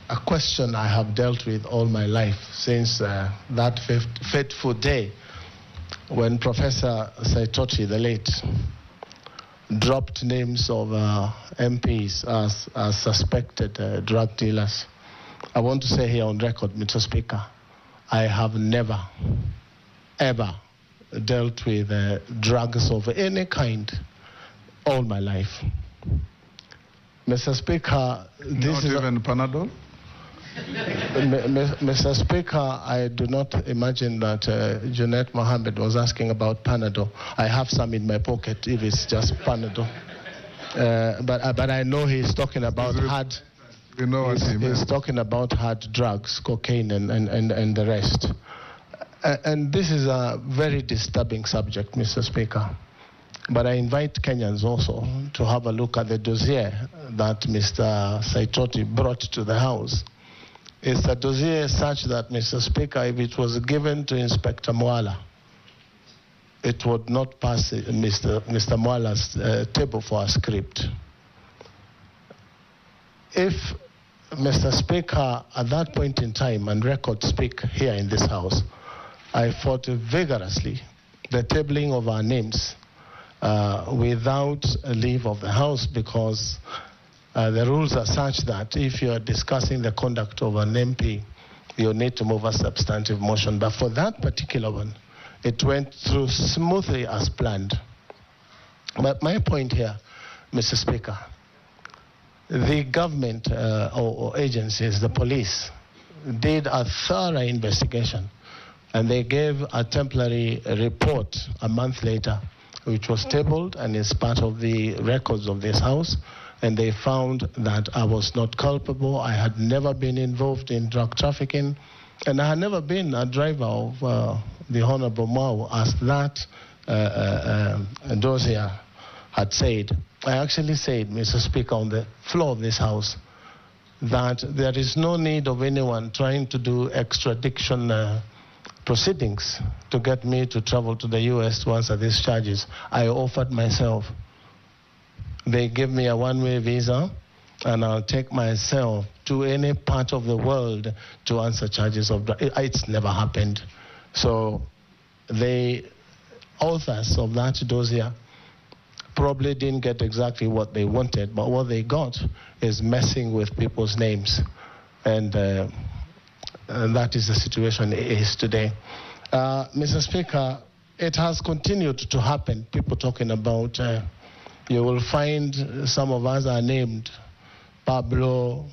a question I have dealt with all my life since that fateful day when Professor Saitoti, the late, dropped names of MPs as suspected drug dealers. I want to say here on record, Mr. Speaker, I have never, ever dealt with drugs of any kind all my life. Mr. Speaker, this is... Not even Panadol? Mr. Speaker, I do not imagine that Junet Mohammed was asking about Panadol. I have some in my pocket if it's just Panadol. But I know he's talking about hard... You know what he meant. He's talking about hard drugs, cocaine and the rest. And this is a very disturbing subject, Mr. Speaker. But I invite Kenyans also to have a look at the dossier that Mr. Saitoti brought to the House. It's a dossier such that, Mr. Speaker, if it was given to Inspector Mwala, it would not pass Mr. Mwala's table for a script. If, Mr. Speaker, at that point in time, and records speak here in this House, I fought vigorously the tabling of our names without a leave of the House, because the rules are such that if you are discussing the conduct of an MP, you need to move a substantive motion. But for that particular one, it went through smoothly as planned. But my point here, Mr. Speaker, the government or agencies, the police, did a thorough investigation, and they gave a temporary report a month later, which was tabled and is part of the records of this House, and they found that I was not culpable. I had never been involved in drug trafficking, and I had never been a driver of the Honorable Mao, as that dossier had said. I actually said, Mr. Speaker, on the floor of this House, that there is no need of anyone trying to do extradition proceedings to get me to travel to the U.S. to answer these charges. I offered myself. They gave me a one-way visa, and I'll take myself to any part of the world to answer charges of drugs. It's never happened. So the authors of that dossier probably didn't get exactly what they wanted, but what they got is messing with people's names. And that is the situation it is today. Mr. Speaker, it has continued to happen. People talking about, you will find some of us are named Pablo,